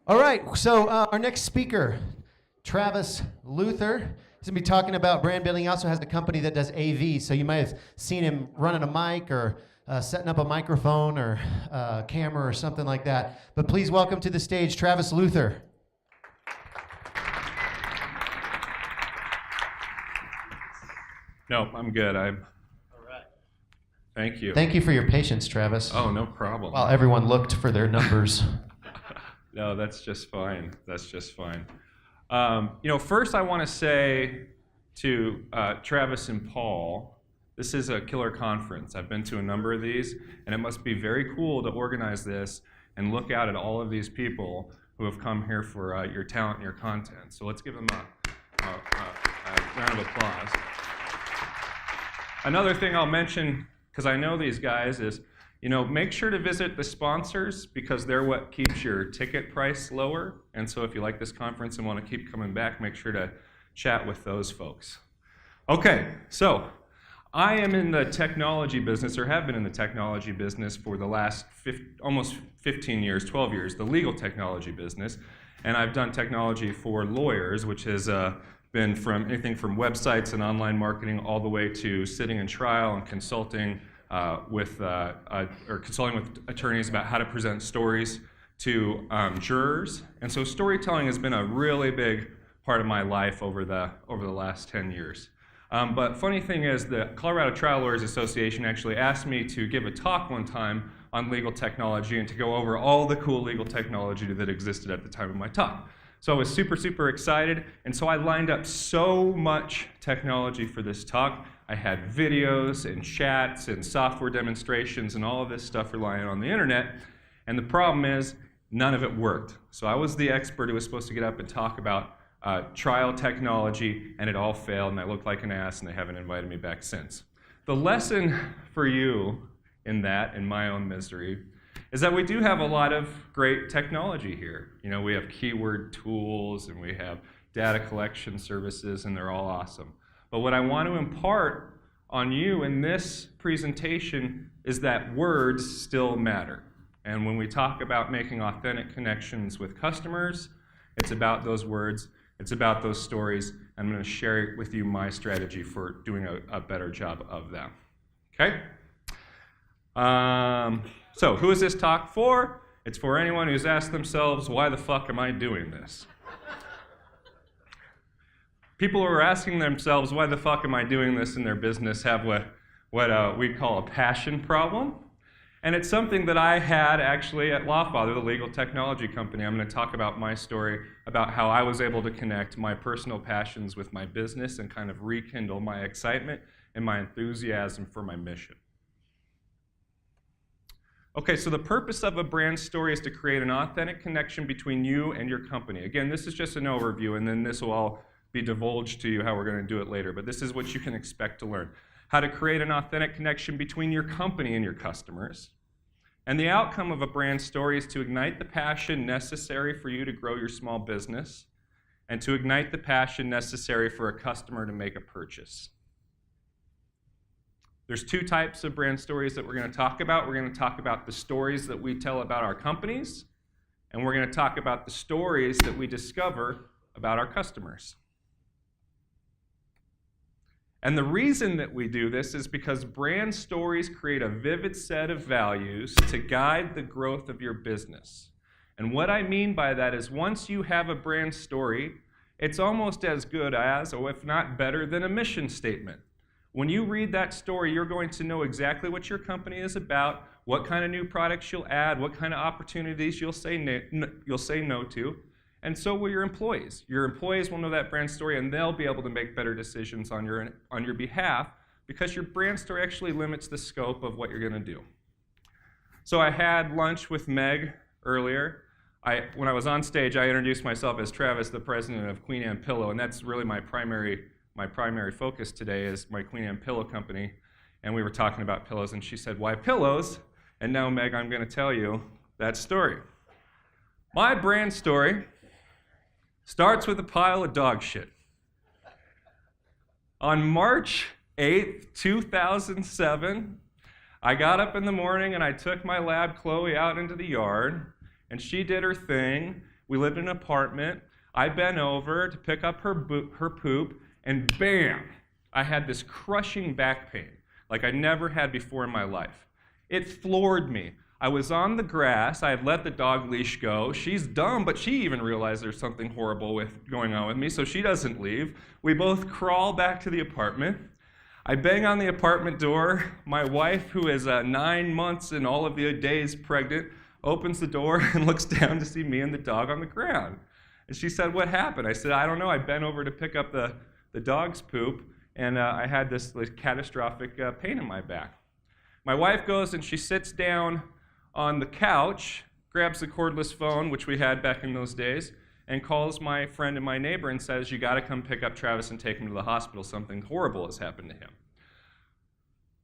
All right, so our next speaker, Travis Luther, he's going to be talking about brand building. He also has a company that does AV, so you might have seen him running a mic or setting up a microphone or camera or something like that. But please welcome to the stage, Travis Luther. No, I'm good. All right. Thank you. Thank you for your patience, Travis. Oh, no problem. While everyone looked for their numbers. No, that's just fine. That's just fine. First I want to say to Travis and Paul, this is a killer conference. I've been to a number of these, and it must be very cool to organize this and look out at all of these people who have come here for your talent and your content. So let's give them a round of applause. Another thing I'll mention, because I know these guys, is make sure to visit the sponsors because they're what keeps your ticket price lower. And so if you like this conference and want to keep coming back, make sure to chat with those folks. Okay, so I am in the technology business, or have been in the technology business for the last almost 15 years, 12 years, the legal technology business. And I've done technology for lawyers, which has been from anything from websites and online marketing all the way to sitting in trial and consulting consulting with attorneys about how to present stories to jurors. And so storytelling has been a really big part of my life over the last 10 years. But funny thing is, the Colorado Trial Lawyers Association actually asked me to give a talk one time on legal technology and to go over all the cool legal technology that existed at the time of my talk. So I was super, super excited, and so I lined up so much technology for this talk. I had videos and chats and software demonstrations and all of this stuff relying on the internet, and the problem is none of it worked. So I was the expert who was supposed to get up and talk about trial technology, and it all failed, and I looked like an ass, and they haven't invited me back since. The lesson for you in my own misery, is that we do have a lot of great technology here. We have keyword tools, and we have data collection services, and they're all awesome. But what I want to impart on you in this presentation is that words still matter. And when we talk about making authentic connections with customers, it's about those words, it's about those stories. I'm going to share with you my strategy for doing a better job of that. Okay? So who is this talk for? It's for anyone who's asked themselves, why the fuck am I doing this? People who are asking themselves, why the fuck am I doing this in their business, have what we call a passion problem. And it's something that I had actually at Lawfather, the legal technology company. I'm going to talk about my story, about how I was able to connect my personal passions with my business and kind of rekindle my excitement and my enthusiasm for my mission. Okay, so the purpose of a brand story is to create an authentic connection between you and your company. Again, this is just an overview, and then this will all be divulged to you how we're going to do it later, but this is what you can expect to learn. How to create an authentic connection between your company and your customers. And the outcome of a brand story is to ignite the passion necessary for you to grow your small business and to ignite the passion necessary for a customer to make a purchase. There's two types of brand stories that we're going to talk about. We're going to talk about the stories that we tell about our companies, and we're going to talk about the stories that we discover about our customers. And the reason that we do this is because brand stories create a vivid set of values to guide the growth of your business. And what I mean by that is once you have a brand story, it's almost as good as, or if not better than, a mission statement. When you read that story, you're going to know exactly what your company is about, what kind of new products you'll add, what kind of opportunities you'll say no to, and so will your employees. Your employees will know that brand story, and they'll be able to make better decisions on your behalf because your brand story actually limits the scope of what you're going to do. So I had lunch with Meg earlier. When I was on stage, I introduced myself as Travis, the president of Queen Anne Pillow, and that's really my primary focus today is my Queen Anne Pillow company. And we were talking about pillows, and she said, "Why pillows?" And now, Meg, I'm going to tell you that story. My brand story starts with a pile of dog shit. On March 8th, 2007, I got up in the morning and I took my lab, Chloe, out into the yard, and she did her thing. We lived in an apartment. I bent over to pick up her poop, and bam, I had this crushing back pain like I never had before in my life. It floored me. I was on the grass. I had let the dog leash go. She's dumb, but she even realized there's something horrible going on with me, so she doesn't leave. We both crawl back to the apartment. I bang on the apartment door. My wife, who is 9 months and all of the days pregnant, opens the door and looks down to see me and the dog on the ground. And she said, "What happened?" I said, "I don't know. I bent over to pick up the dog's poop, and I had this catastrophic pain in my back." My wife goes and she sits down on the couch, grabs the cordless phone, which we had back in those days, and calls my friend and my neighbor and says, "You got to come pick up Travis and take him to the hospital. Something horrible has happened to him."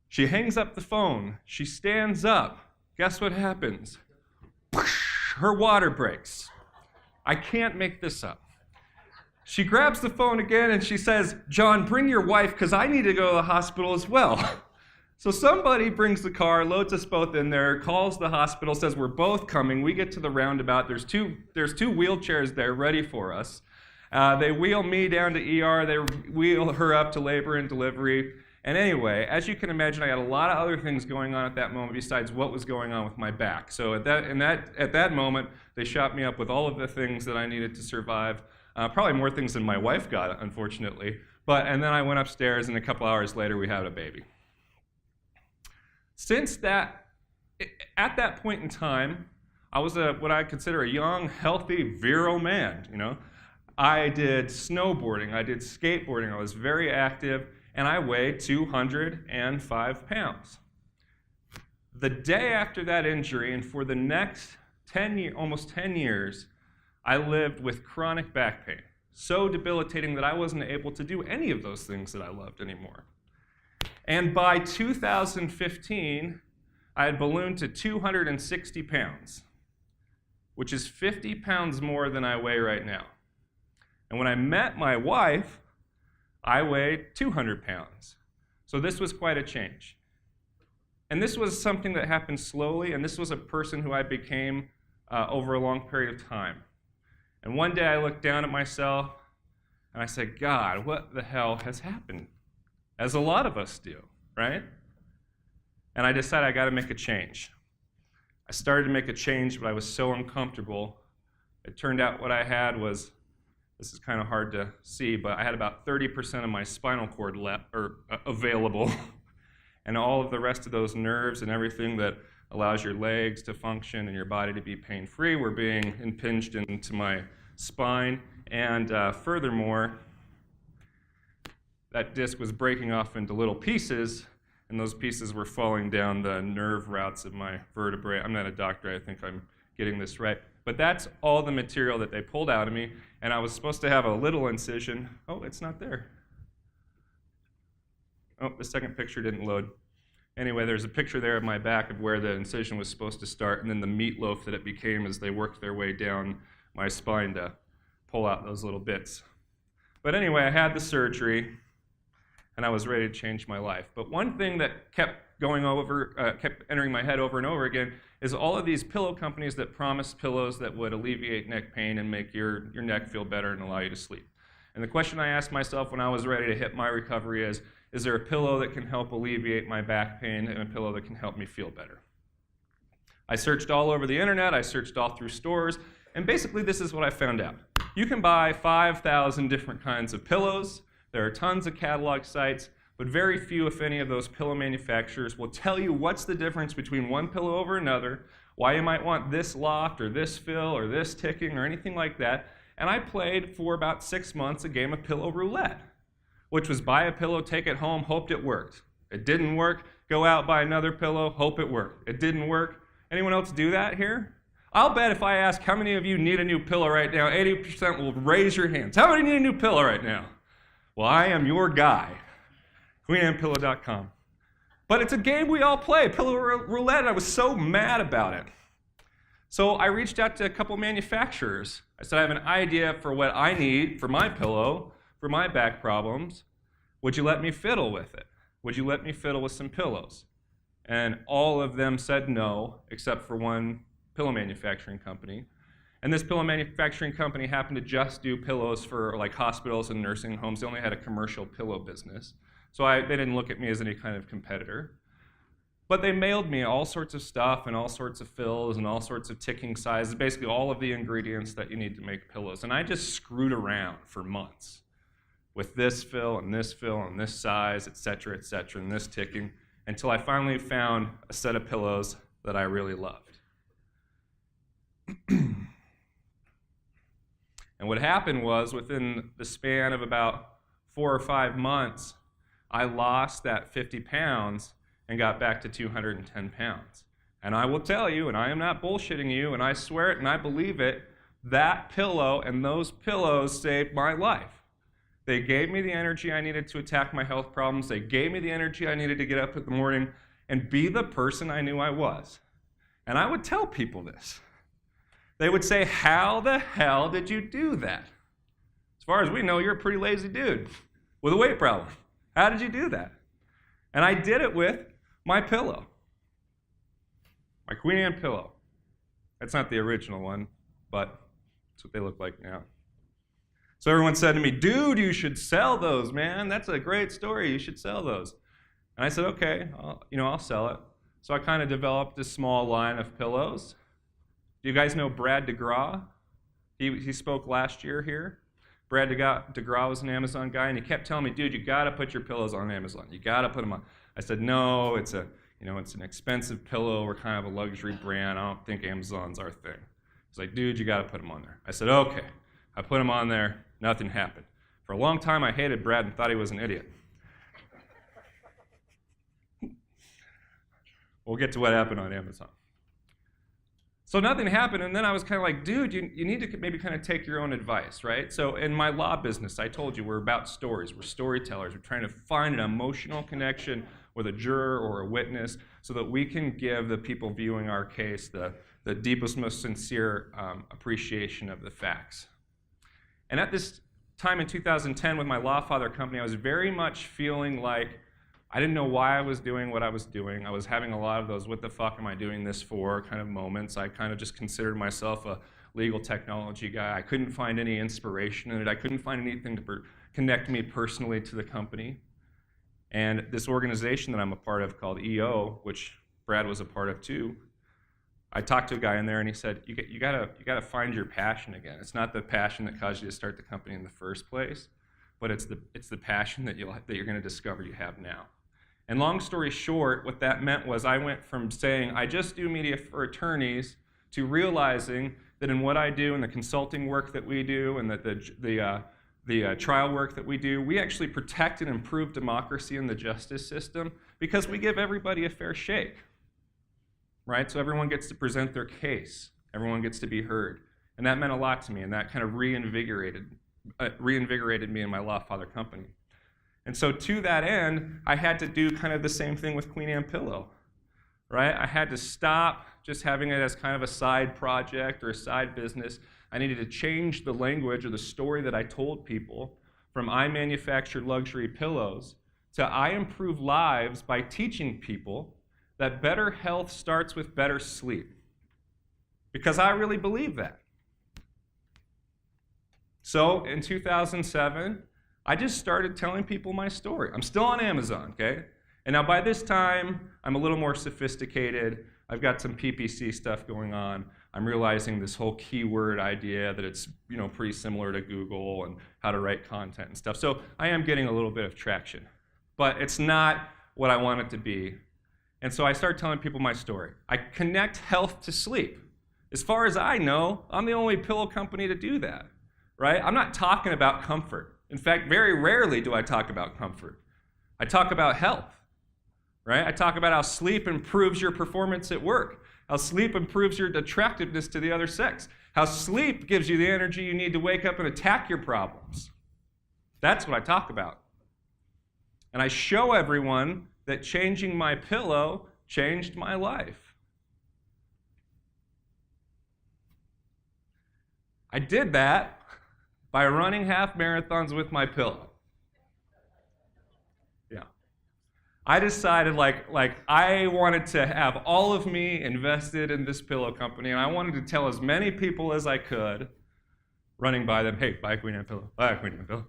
She hangs up the phone. She stands up. Guess what happens? Her water breaks. I can't make this up. She grabs the phone again and she says, "John, bring your wife because I need to go to the hospital as well." So somebody brings the car, loads us both in there, calls the hospital, says we're both coming. We get to the roundabout. There's two wheelchairs there ready for us. They wheel me down to ER. They wheel her up to labor and delivery. And anyway, as you can imagine, I had a lot of other things going on at that moment besides what was going on with my back. So at that moment, they shot me up with all of the things that I needed to survive. Probably more things than my wife got, unfortunately. And then I went upstairs, and a couple hours later, we had a baby. At that point in time, I was what I consider a young, healthy, virile man. I did snowboarding, I did skateboarding, I was very active, and I weighed 205 pounds. The day after that injury, and for the next almost 10 years, I lived with chronic back pain, so debilitating that I wasn't able to do any of those things that I loved anymore. And by 2015, I had ballooned to 260 pounds, which is 50 pounds more than I weigh right now. And when I met my wife, I weighed 200 pounds. So this was quite a change. And this was something that happened slowly, and this was a person who I became over a long period of time. And one day I looked down at myself, and I said, "God, what the hell has happened?" As a lot of us do, right? And I decided I got to make a change. I started to make a change, but I was so uncomfortable. It turned out what I had was, this is kind of hard to see, but I had about 30% of my spinal cord available, and all of the rest of those nerves and everything that allows your legs to function and your body to be pain-free were being impinged into my spine, and furthermore, that disc was breaking off into little pieces, and those pieces were falling down the nerve routes of my vertebrae. I'm not a doctor, I think I'm getting this right. But that's all the material that they pulled out of me, and I was supposed to have a little incision. Oh, it's not there. Oh, the second picture didn't load. Anyway, there's a picture there of my back of where the incision was supposed to start, and then the meatloaf that it became as they worked their way down my spine to pull out those little bits. But anyway, I had the surgery, and I was ready to change my life. But one thing that kept entering my head over and over again is all of these pillow companies that promised pillows that would alleviate neck pain and make your neck feel better and allow you to sleep. And the question I asked myself when I was ready to hit my recovery is there a pillow that can help alleviate my back pain and a pillow that can help me feel better? I searched all over the internet, I searched all through stores, and basically this is what I found out. You can buy 5,000 different kinds of pillows. There are tons of catalog sites, but very few, if any, of those pillow manufacturers will tell you what's the difference between one pillow over another, why you might want this loft or this fill or this ticking or anything like that. And I played for about 6 months a game of pillow roulette, which was buy a pillow, take it home, hoped it worked. It didn't work, go out, buy another pillow, hope it worked. It didn't work. Anyone else do that here? I'll bet if I ask how many of you need a new pillow right now, 80% will raise your hands. How many need a new pillow right now? Well, I am your guy, queenanpillow.com. But it's a game we all play, pillow roulette, and I was so mad about it. So I reached out to a couple manufacturers. I said, I have an idea for what I need for my pillow, for my back problems. Would you let me fiddle with it? Would you let me fiddle with some pillows? And all of them said no, except for one pillow manufacturing company. And this pillow manufacturing company happened to just do pillows for like hospitals and nursing homes. They only had a commercial pillow business. So they didn't look at me as any kind of competitor. But they mailed me all sorts of stuff and all sorts of fills and all sorts of ticking sizes, basically all of the ingredients that you need to make pillows. And I just screwed around for months with this fill and this size, et cetera, and this ticking, until I finally found a set of pillows that I really loved. And what happened was, within the span of about 4 or 5 months, I lost that 50 pounds and got back to 210 pounds. And I will tell you, and I am not bullshitting you, and I swear it and I believe it, that pillow and those pillows saved my life. They gave me the energy I needed to attack my health problems. They gave me the energy I needed to get up in the morning and be the person I knew I was. And I would tell people this. They would say, how the hell did you do that? As far as we know, you're a pretty lazy dude with a weight problem. How did you do that? And I did it with my pillow, my Queen Anne pillow. That's not the original one, but that's what they look like now. So everyone said to me, dude, you should sell those, man. That's a great story. You should sell those. And I said, okay, I'll sell it. So I kind of developed this small line of pillows. Do you guys know Brad DeGraw? He spoke last year here. Brad DeGraw was an Amazon guy, and he kept telling me, dude, you got to put your pillows on Amazon. You got to put them on. I said, no, it's an expensive pillow. We're kind of a luxury brand. I don't think Amazon's our thing. He's like, dude, you got to put them on there. I said, okay. I put them on there. Nothing happened. For a long time, I hated Brad and thought he was an idiot. We'll get to what happened on Amazon. So nothing happened, and then I was kind of like, dude, you need to maybe kind of take your own advice, right? So in my law business, I told you we're about stories. We're storytellers. We're trying to find an emotional connection with a juror or a witness so that we can give the people viewing our case the deepest, most sincere appreciation of the facts. And at this time in 2010 with my Law Father company, I was very much feeling like I didn't know why I was doing what I was doing. I was having a lot of those what the fuck am I doing this for kind of moments. I kind of just considered myself a legal technology guy. I couldn't find any inspiration in it. I couldn't find anything to connect me personally to the company. And this organization that I'm a part of called EO, which Brad was a part of too, I talked to a guy in there and he said, you gotta find your passion again. It's not the passion that caused you to start the company in the first place, but it's the passion that you're gonna discover you have now. And long story short, what that meant was I went from saying, I just do media for attorneys, to realizing that in what I do and the consulting work that we do and the trial work that we do, we actually protect and improve democracy in the justice system because we give everybody a fair shake, right? So everyone gets to present their case. Everyone gets to be heard. And that meant a lot to me, and that kind of reinvigorated me in my Law Father company. And so to that end, I had to do kind of the same thing with Queen Anne Pillow, right? I had to stop just having it as kind of a side project or a side business. I needed to change the language or the story that I told people from I manufacture luxury pillows to I improve lives by teaching people that better health starts with better sleep. Because I really believe that. So in 2007, I just started telling people my story. I'm still on Amazon, okay? And now by this time, I'm a little more sophisticated. I've got some PPC stuff going on. I'm realizing this whole keyword idea that it's pretty similar to Google and how to write content and stuff. So I am getting a little bit of traction. But it's not what I want it to be. And so I started telling people my story. I connect health to sleep. As far as I know, I'm the only pillow company to do that, right? I'm not talking about comfort. In fact, very rarely do I talk about comfort. I talk about health, right? I talk about how sleep improves your performance at work, how sleep improves your attractiveness to the other sex, how sleep gives you the energy you need to wake up and attack your problems. That's what I talk about. And I show everyone that changing my pillow changed my life. I did that by running half marathons with my pillow. Yeah. I decided like I wanted to have all of me invested in this pillow company, and I wanted to tell as many people as I could, running by them, hey, buy a Queen Anne pillow, buy a Queen Anne pillow.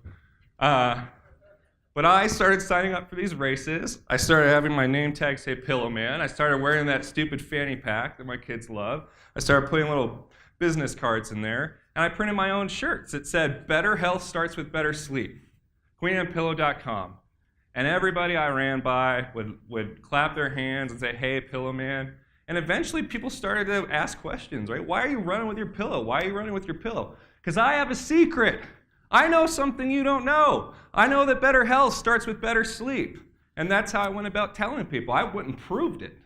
But I started signing up for these races. I started having my name tag say Pillow Man. I started wearing that stupid fanny pack that my kids love. I started putting little business cards in there, and I printed my own shirts that said, better health starts with better sleep, queenandpillow.com. And everybody I ran by would clap their hands and say, hey, Pillow Man. And eventually people started to ask questions, right? Why are you running with your pillow? Why are you running with your pillow? Because I have a secret. I know something you don't know. I know that better health starts with better sleep. And that's how I went about telling people. I went and proved it.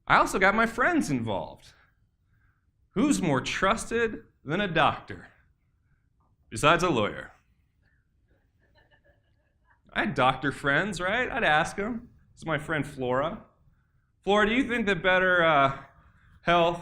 I also got my friends involved. Who's more trusted than a doctor? Besides a lawyer. I had doctor friends, right? I'd ask them. This is my friend Flora. Flora, do you think that better health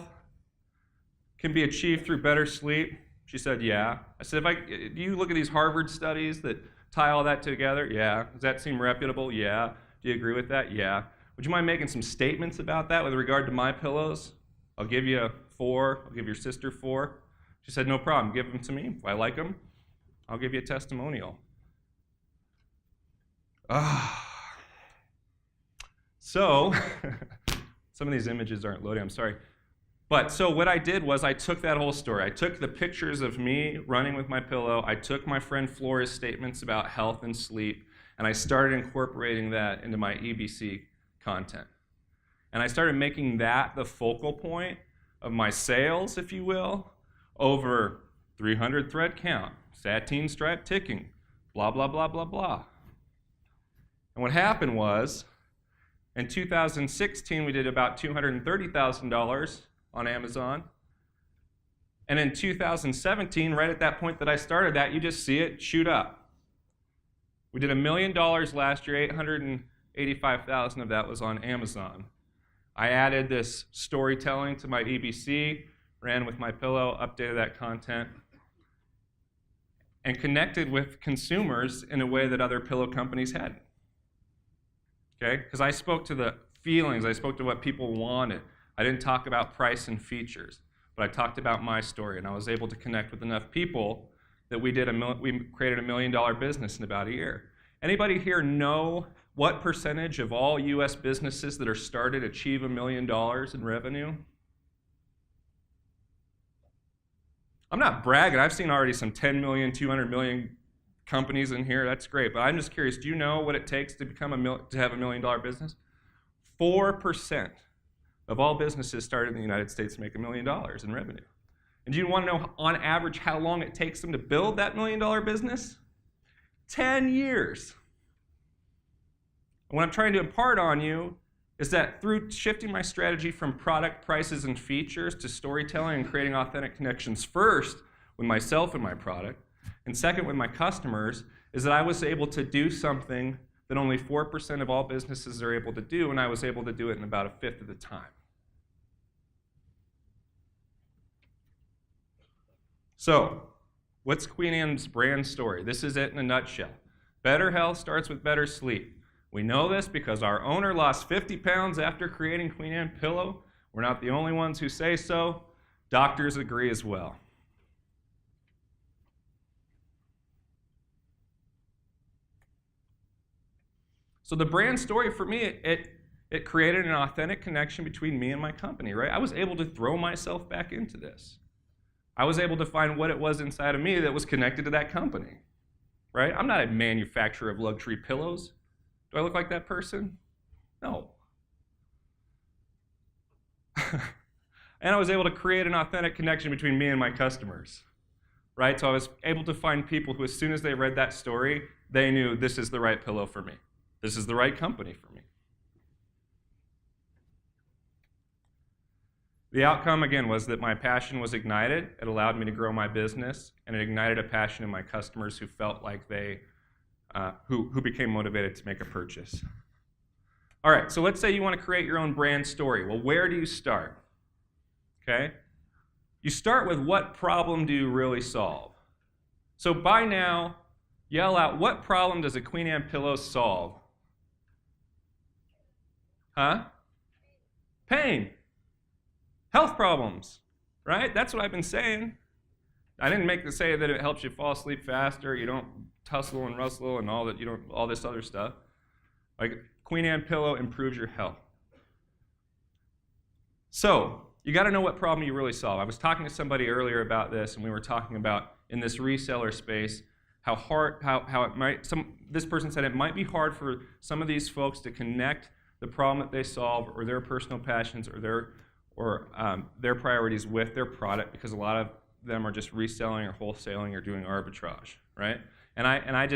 can be achieved through better sleep? She said, yeah. I said, do you look at these Harvard studies that tie all that together? Yeah. Does that seem reputable? Yeah. Do you agree with that? Yeah. Would you mind making some statements about that with regard to my pillows? I'll give you 4. I'll give your sister 4. She said, no problem. Give them to me. If I like them, I'll give you a testimonial. So, some of these images aren't loading, I'm sorry. But so what I did was I took that whole story. I took the pictures of me running with my pillow. I took my friend Flora's statements about health and sleep, and I started incorporating that into my EBC content. And I started making that the focal point of my sales, if you will, over 300 thread count, sateen stripe ticking, blah, blah, blah, blah, blah. And what happened was, in 2016, we did about $230,000 on Amazon. And in 2017, right at that point that I started that, you just see it shoot up. We did $1 million last year, $885,000 of that was on Amazon. I added this storytelling to my EBC, ran with my pillow, updated that content, and connected with consumers in a way that other pillow companies hadn't. Okay? Because I spoke to the feelings, I spoke to what people wanted. I didn't talk about price and features, but I talked about my story, and I was able to connect with enough people that we created $1 million business in about a year. Anybody here know what percentage of all U.S. businesses that are started achieve $1 million in revenue? I'm not bragging. I've seen already some 10 million, 200 million companies in here. That's great. But I'm just curious, do you know what it takes to become to have $1 million business? 4% of all businesses started in the United States make $1 million in revenue. And do you want to know on average how long it takes them to build that $1 million business? 10 years. And what I'm trying to impart on you is that through shifting my strategy from product, prices, and features to storytelling and creating authentic connections first with myself and my product, and second with my customers, is that I was able to do something that only 4% of all businesses are able to do, and I was able to do it in about 1/5 of the time. So, what's Queen Anne's brand story? This is it in a nutshell. Better health starts with better sleep. We know this because our owner lost 50 pounds after creating Queen Anne Pillow. We're not the only ones who say so. Doctors agree as well. So the brand story for me, it created an authentic connection between me and my company, right? I was able to throw myself back into this. I was able to find what it was inside of me that was connected to that company, right? I'm not a manufacturer of luxury pillows. Do I look like that person? No. And I was able to create an authentic connection between me and my customers, right? So I was able to find people who, as soon as they read that story, they knew this is the right pillow for me. This is the right company for me. The outcome, again, was that my passion was ignited. It allowed me to grow my business, and it ignited a passion in my customers who felt like who became motivated to make a purchase. All right, so let's say you want to create your own brand story. Well, where do you start? Okay? You start with what problem do you really solve? So by now, Yell out, what problem does a Queen Anne pillow solve? Huh? Pain. Health problems, right? That's what I've been saying. I didn't say that it helps you fall asleep faster, you don't tussle and rustle and all that, you don't all this other stuff. Like Queen Anne pillow improves your health. So, you got to know what problem you really solve. I was talking to somebody earlier about this, and we were talking about in this reseller space how it might this person said it might be hard for some of these folks to connect the problem that they solve or their personal passions or their priorities with their product, because a lot of them are just reselling or wholesaling or doing arbitrage, right? And I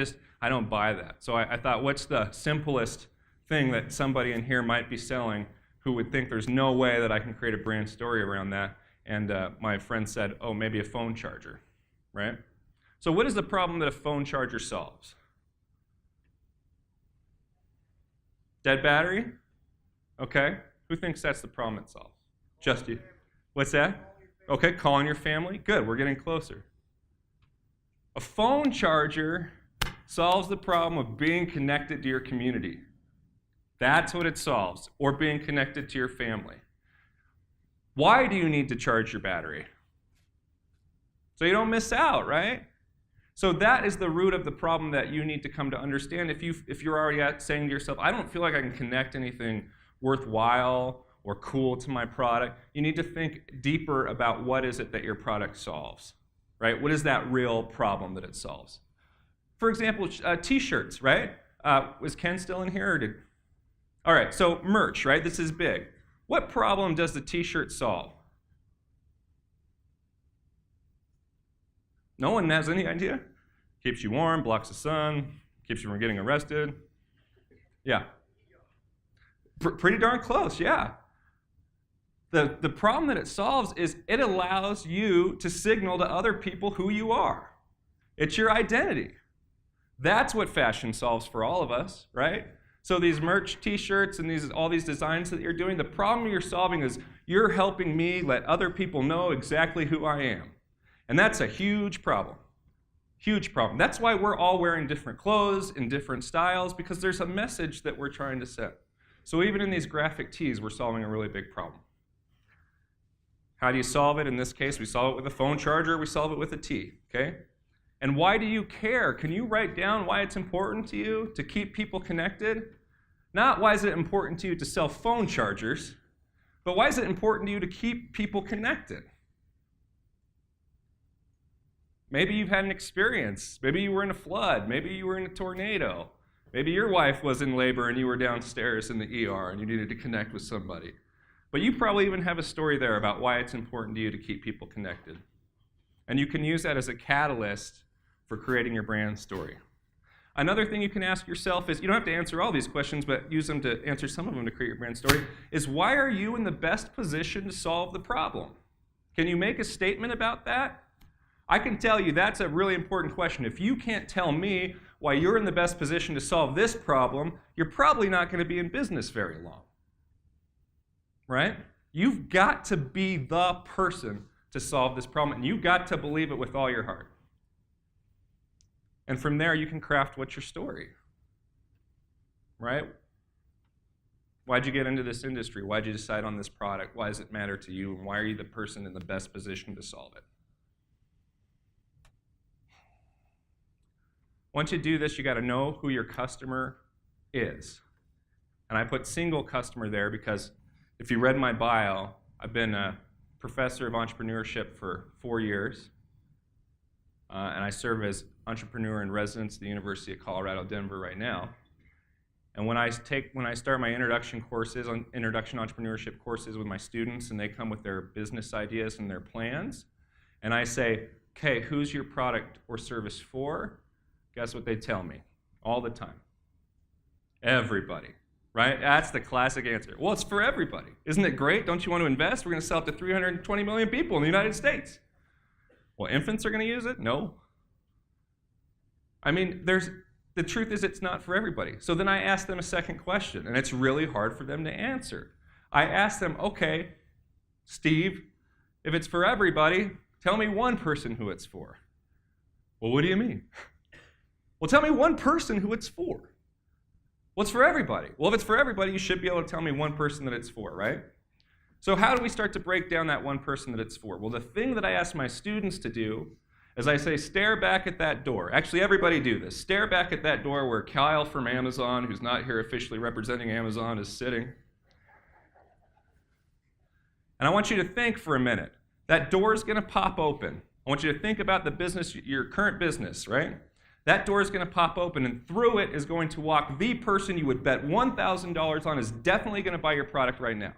don't buy that. So I thought, what's the simplest thing that somebody in here might be selling who would think there's no way that I can create a brand story around that? And my friend said, oh, maybe a phone charger, right? So what is the problem that a phone charger solves? Dead battery? Okay. Who thinks that's the problem it solves? Just you. What's that? Okay, calling your family. Good, we're getting closer. A phone charger solves the problem of being connected to your community. That's what it solves, or being connected to your family. Why do you need to charge your battery? So you don't miss out, right? So that is the root of the problem that you need to come to understand. If you're already saying to yourself, I don't feel like I can connect anything worthwhile or cool to my product, you need to think deeper about what is it that your product solves, right? What is that real problem that it solves? For example, t-shirts, right? Was Ken still in here? All right, so merch, right? This is big. What problem does the t-shirt solve? No one has any idea? Keeps you warm, blocks the sun, keeps you from getting arrested. Yeah. Pretty darn close, yeah. The problem that it solves is it allows you to signal to other people who you are. It's your identity. That's what fashion solves for all of us, right? So these merch t-shirts and all these designs that you're doing, the problem you're solving is you're helping me let other people know exactly who I am. And that's a huge problem. Huge problem. That's why we're all wearing different clothes in different styles, because there's a message that we're trying to set. So even in these graphic tees, we're solving a really big problem. How do you solve it? In this case, we solve it with a phone charger, we solve it with a tee, okay? And why do you care? Can you write down why it's important to you to keep people connected? Not why is it important to you to sell phone chargers, but why is it important to you to keep people connected? Maybe you've had an experience. Maybe you were in a flood. Maybe you were in a tornado. Maybe your wife was in labor and you were downstairs in the ER and you needed to connect with somebody. But you probably even have a story there about why it's important to you to keep people connected. And you can use that as a catalyst for creating your brand story. Another thing you can ask yourself is, you don't have to answer all these questions, but use them to answer some of them to create your brand story, is why are you in the best position to solve the problem? Can you make a statement about that? I can tell you that's a really important question. If you can't tell me why you're in the best position to solve this problem, you're probably not going to be in business very long. Right? You've got to be the person to solve this problem, and you've got to believe it with all your heart. And from there, you can craft what's your story. Right? Why'd you get into this industry? Why'd you decide on this product? Why does it matter to you? And why are you the person in the best position to solve it? Once you do this, you got to know who your customer is. And I put single customer there because if you read my bio, I've been a professor of entrepreneurship for 4 years. And I serve as entrepreneur in residence at the University of Colorado, Denver right now. And when I start my introduction entrepreneurship courses with my students, and they come with their business ideas and their plans, and I say, okay, who's your product or service for? Guess what they tell me all the time? Everybody, right? That's the classic answer. Well, it's for everybody. Isn't it great? Don't you want to invest? We're going to sell it to 320 million people in the United States. Well, infants are going to use it? No. I mean, the truth is it's not for everybody. So then I ask them a second question, and it's really hard for them to answer. I ask them, okay, Steve, if it's for everybody, tell me one person who it's for. Well, what do you mean? Well, tell me one person who it's for. Well, it's for everybody. Well, if it's for everybody, you should be able to tell me one person that it's for, right? So how do we start to break down that one person that it's for? Well, the thing that I ask my students to do is I say, stare back at that door. Actually, everybody do this. Stare back at that door where Kyle from Amazon, who's not here officially representing Amazon, is sitting. And I want you to think for a minute. That door is going to pop open. I want you to think about the business, your current business, right? That door is going to pop open, and through it is going to walk the person you would bet $1,000 on is definitely going to buy your product right now.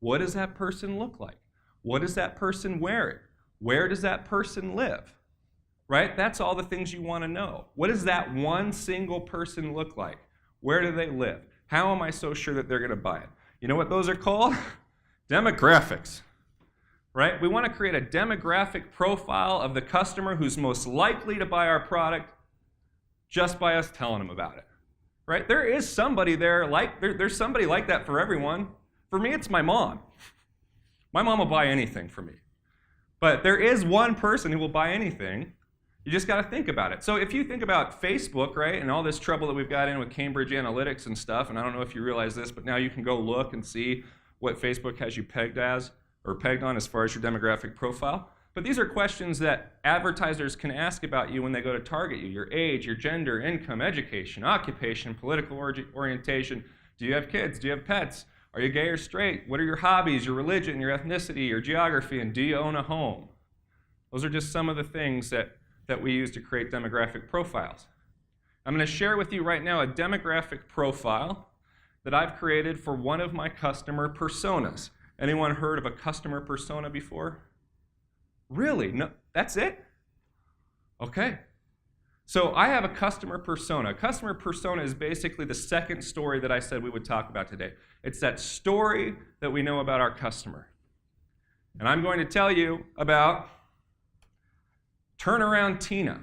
What does that person look like? What does that person wear? Where does that person live? Right? That's all the things you want to know. What does that one single person look like? Where do they live? How am I so sure that they're going to buy it? You know what those are called? Demographics. Right? We want to create a demographic profile of the customer who's most likely to buy our product just by us telling them about it. Right? There is somebody there there's somebody like that for everyone. For me, it's my mom. My mom will buy anything for me. But there is one person who will buy anything. You just got to think about it. So if you think about Facebook, right, and all this trouble that we've got in with Cambridge Analytics and stuff, and I don't know if you realize this, but now you can go look and see what Facebook has you pegged on as far as your demographic profile. But these are questions that advertisers can ask about you when they go to target you. Your age, your gender, income, education, occupation, political orientation. Do you have kids? Do you have pets? Are you gay or straight? What are your hobbies, your religion, your ethnicity, your geography, and do you own a home? Those are just some of the things that we use to create demographic profiles. I'm going to share with you right now a demographic profile that I've created for one of my customer personas. Anyone heard of a customer persona before? Really? No, that's it? Okay. So I have a customer persona. A customer persona is basically the second story that I said we would talk about today. It's that story that we know about our customer. And I'm going to tell you about Turnaround Tina.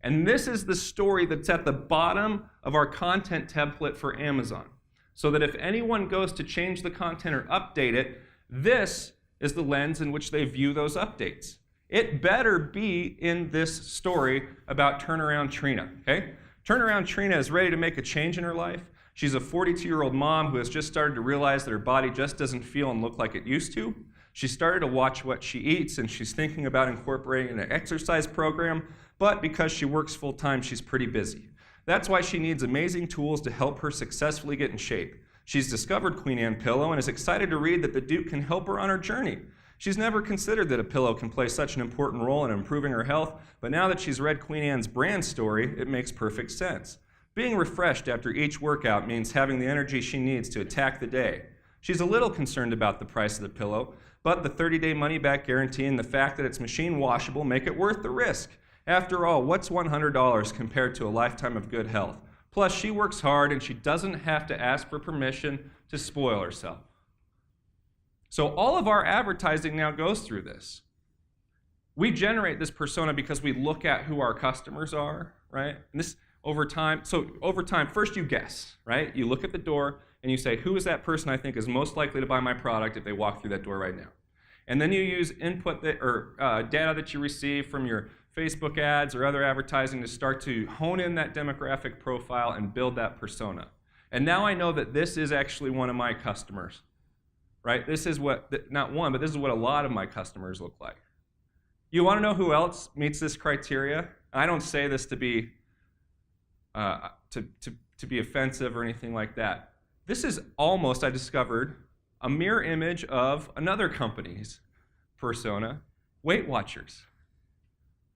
And this is the story that's at the bottom of our content template for Amazon. So that if anyone goes to change the content or update it, this is the lens in which they view those updates. It better be in this story about Turnaround Trina, okay? Turnaround Trina is ready to make a change in her life. She's a 42-year-old mom who has just started to realize that her body just doesn't feel and look like it used to. She started to watch what she eats, and she's thinking about incorporating an exercise program, but because she works full-time, she's pretty busy. That's why she needs amazing tools to help her successfully get in shape. She's discovered Queen Anne Pillow and is excited to read that the Duke can help her on her journey. She's never considered that a pillow can play such an important role in improving her health, but now that she's read Queen Anne's brand story, it makes perfect sense. Being refreshed after each workout means having the energy she needs to attack the day. She's a little concerned about the price of the pillow, but the 30-day money-back guarantee and the fact that it's machine washable make it worth the risk. After all, what's $100 compared to a lifetime of good health? Plus, she works hard and she doesn't have to ask for permission to spoil herself. So all of our advertising now goes through this. We generate this persona because we look at who our customers are, right? And this over time, first you guess, right? You look at the door and you say, who is that person I think is most likely to buy my product if they walk through that door right now? And then you use input data that you receive from your Facebook ads or other advertising to start to hone in that demographic profile and build that persona. And now I know that this is actually one of my customers, right? This is not one, but this is what a lot of my customers look like. You want to know who else meets this criteria? I don't say this to be offensive or anything like that. This is almost, I discovered, a mirror image of another company's persona, Weight Watchers.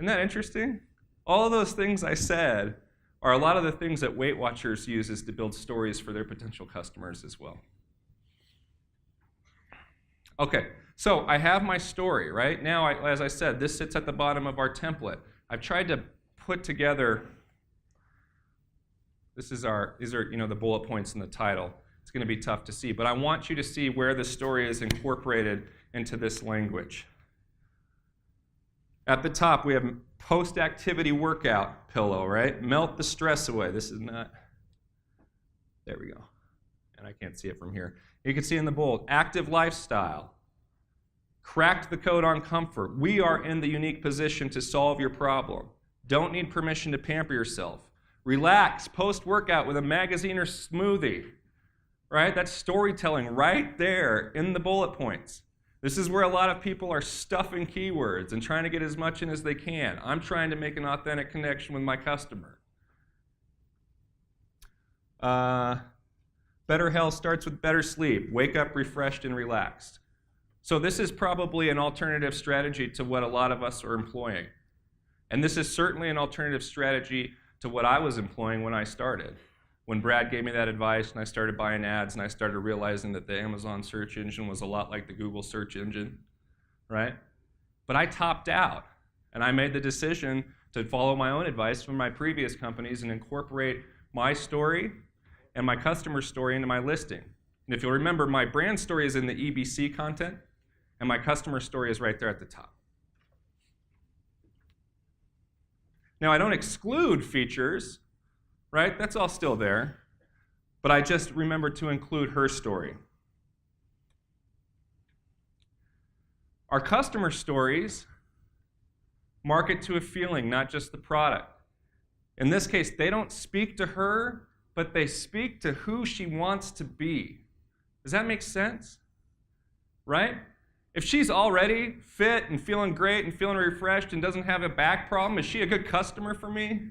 Isn't that interesting? All of those things I said are a lot of the things that Weight Watchers uses to build stories for their potential customers as well. Okay, so I have my story, right? Now, as I said, this sits at the bottom of our template. I've tried to put together, these are the bullet points in the title. It's going to be tough to see, but I want you to see where the story is incorporated into this language. At the top, we have post-activity workout pillow, right? Melt the stress away. This is not, there we go. And I can't see it from here. You can see in the bold, active lifestyle. Cracked the code on comfort. We are in the unique position to solve your problem. Don't need permission to pamper yourself. Relax post-workout with a magazine or smoothie, right? That's storytelling right there in the bullet points. This is where a lot of people are stuffing keywords and trying to get as much in as they can. I'm trying to make an authentic connection with my customer. Better health starts with better sleep. Wake up refreshed and relaxed. So this is probably an alternative strategy to what a lot of us are employing. And this is certainly an alternative strategy to what I was employing when I started. When Brad gave me that advice and I started buying ads and I started realizing that the Amazon search engine was a lot like the Google search engine, right? But I topped out and I made the decision to follow my own advice from my previous companies and incorporate my story and my customer story into my listing. And if you'll remember, my brand story is in the EBC content and my customer story is right there at the top. Now, I don't exclude features, right? That's all still there. But I just remember to include her story. Our customer stories market to a feeling, not just the product. In this case, they don't speak to her, but they speak to who she wants to be. Does that make sense? Right? If she's already fit and feeling great and feeling refreshed and doesn't have a back problem, is she a good customer for me?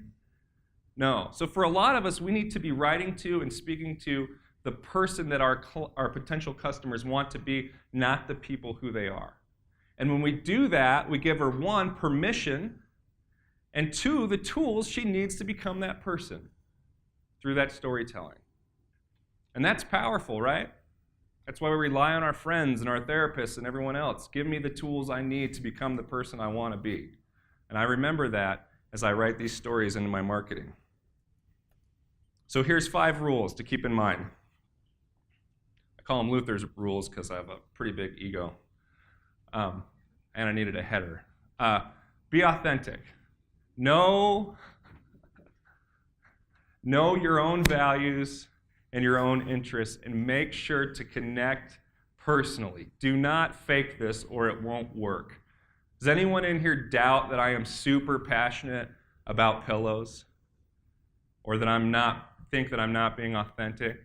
No. So for a lot of us, we need to be writing to and speaking to the person that our potential customers want to be, not the people who they are. And when we do that, we give her, one, permission, and two, the tools she needs to become that person through that storytelling. And that's powerful, right? That's why we rely on our friends and our therapists and everyone else. Give me the tools I need to become the person I want to be. And I remember that as I write these stories into my marketing. So here's 5 rules to keep in mind. I call them Luther's rules because I have a pretty big ego. And I needed a header. Be authentic. Know your own values and your own interests, and make sure to connect personally. Do not fake this or it won't work. Does anyone in here doubt that I am super passionate about pillows? Or that I'm not being authentic?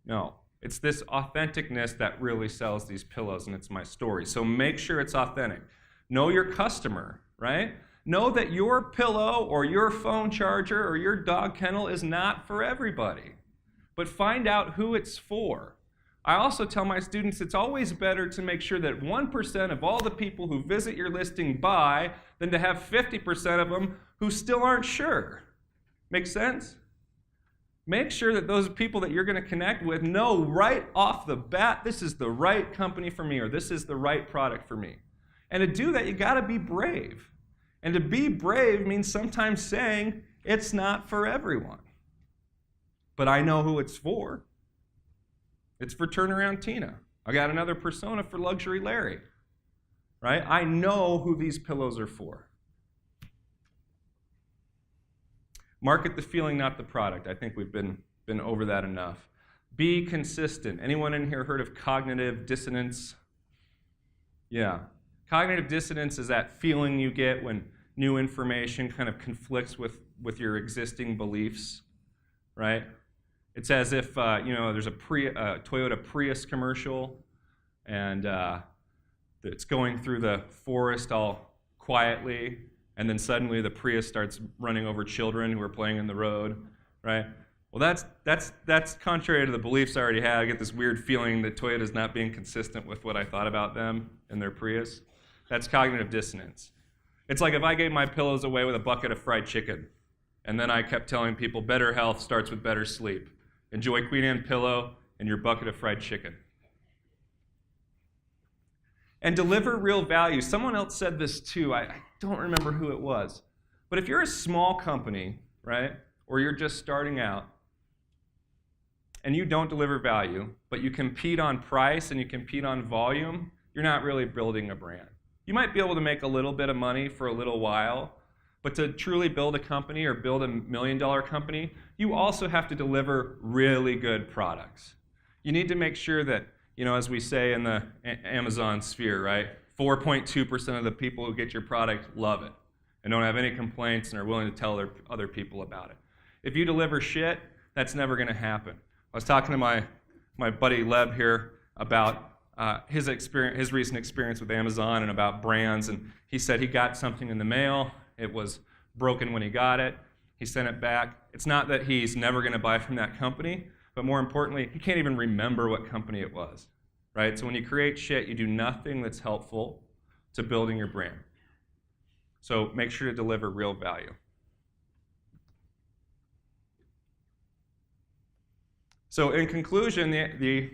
No. It's this authenticness that really sells these pillows, and it's my story. So make sure it's authentic. Know your customer, right? Know that your pillow or your phone charger or your dog kennel is not for everybody. But find out who it's for. I also tell my students it's always better to make sure that 1% of all the people who visit your listing buy than to have 50% of them who still aren't sure. Make sense? Make sure that those people that you're going to connect with know right off the bat, this is the right company for me, or this is the right product for me. And to do that, you got to be brave. And to be brave means sometimes saying, it's not for everyone. But I know who it's for. It's for Turnaround Tina. I got another persona for Luxury Larry. Right? I know who these pillows are for. Market the feeling, not the product. I think we've been over that enough. Be consistent. Anyone in here heard of cognitive dissonance? Yeah. Cognitive dissonance is that feeling you get when new information kind of conflicts with your existing beliefs, right? It's as if, there's a Toyota Prius commercial, and it's going through the forest all quietly, and then suddenly the Prius starts running over children who are playing in the road, right? Well, that's contrary to the beliefs I already had. I get this weird feeling that Toyota's not being consistent with what I thought about them and their Prius. That's cognitive dissonance. It's like if I gave my pillows away with a bucket of fried chicken, and then I kept telling people better health starts with better sleep. Enjoy Queen Anne pillow and your bucket of fried chicken. And deliver real value. Someone else said this too. I don't remember who it was. But if you're a small company, right, or you're just starting out, and you don't deliver value, but you compete on price and you compete on volume, you're not really building a brand. You might be able to make a little bit of money for a little while, but to truly build a company or build a $1 million company, you also have to deliver really good products. You need to make sure that, as we say in the Amazon sphere, right, 4.2% of the people who get your product love it. and don't have any complaints and are willing to tell other people about it. If you deliver shit, that's never going to happen. I was talking to my buddy Leb here about his recent experience with Amazon and about brands, and he said he got something in the mail. It was broken when he got it. He sent it back. It's not that he's never going to buy from that company, but more importantly, he can't even remember what company it was, right? So when you create shit, you do nothing that's helpful to building your brand. So make sure to deliver real value. So in conclusion, I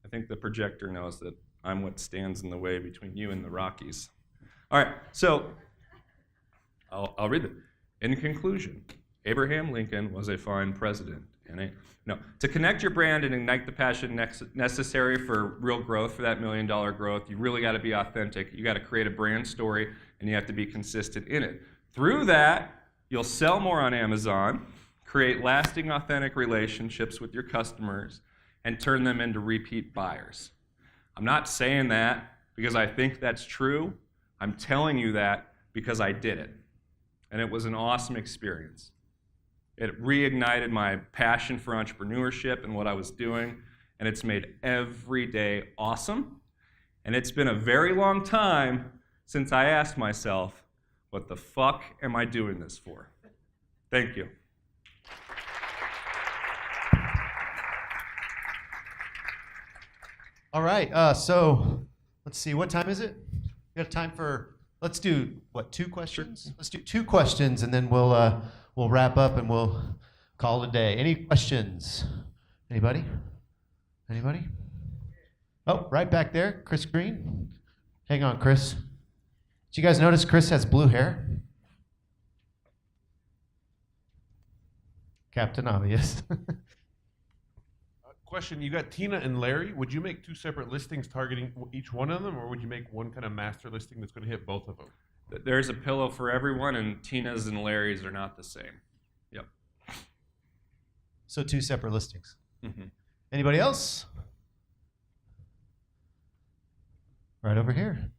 think the projector knows that I'm what stands in the way between you and the Rockies. All right, so I'll read it. In conclusion, Abraham Lincoln was a fine president. To connect your brand and ignite the passion necessary for real growth, for that $1 million growth, you really got to be authentic. You got to create a brand story, and you have to be consistent in it. Through that, you'll sell more on Amazon, create lasting, authentic relationships with your customers, and turn them into repeat buyers. I'm not saying that because I think that's true. I'm telling you that because I did it. And it was an awesome experience. It reignited my passion for entrepreneurship and what I was doing, and it's made every day awesome. And it's been a very long time since I asked myself, what the fuck am I doing this for? Thank you. All right, so let's see, what time is it? We got time for, let's do, what, 2 questions? Sure. Let's do 2 questions, and then we'll wrap up and we'll call it a day. Any questions? Anybody? Anybody? Oh, right back there, Chris Green. Hang on, Chris. Did you guys notice Chris has blue hair? Captain Obvious. Question, you got Tina and Larry. Would you make 2 separate listings targeting each one of them, or would you make one kind of master listing that's going to hit both of them? There's a pillow for everyone, and Tina's and Larry's are not the same. Yep. So 2 separate listings. Mm-hmm. Anybody else? Right over here.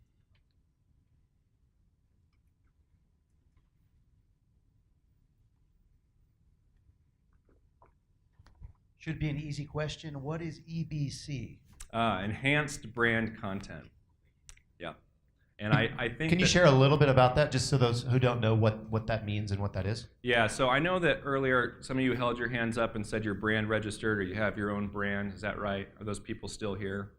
Should be an easy question. What is EBC? Enhanced brand content. Yeah. And I think Can you share a little bit about that, just so those who don't know what that means and what that is? Yeah, so I know that earlier some of you held your hands up and said you're brand registered or you have your own brand. Is that right? Are those people still here?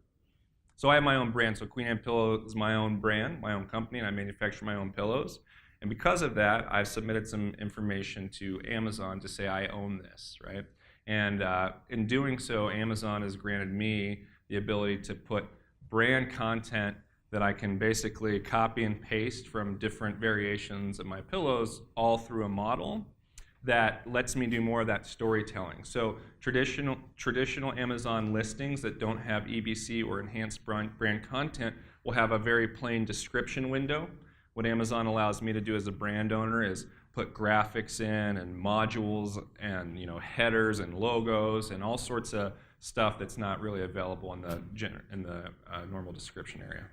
So I have my own brand. So Queen Anne Pillow is my own brand, my own company, and I manufacture my own pillows. And because of that, I've submitted some information to Amazon to say I own this, right? And in doing so, Amazon has granted me the ability to put brand content that I can basically copy and paste from different variations of my pillows all through a model that lets me do more of that storytelling. So traditional Amazon listings that don't have EBC or enhanced brand content will have a very plain description window. What Amazon allows me to do as a brand owner is put graphics in and modules and headers and logos and all sorts of stuff that's not really available in the normal description area.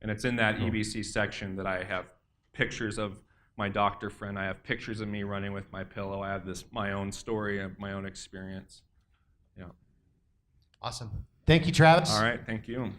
And it's in that EBC section that I have pictures of my doctor friend. I have pictures of me running with my pillow. I have my own story of my own experience. Yeah. Awesome. Thank you, Travis. All right. Thank you.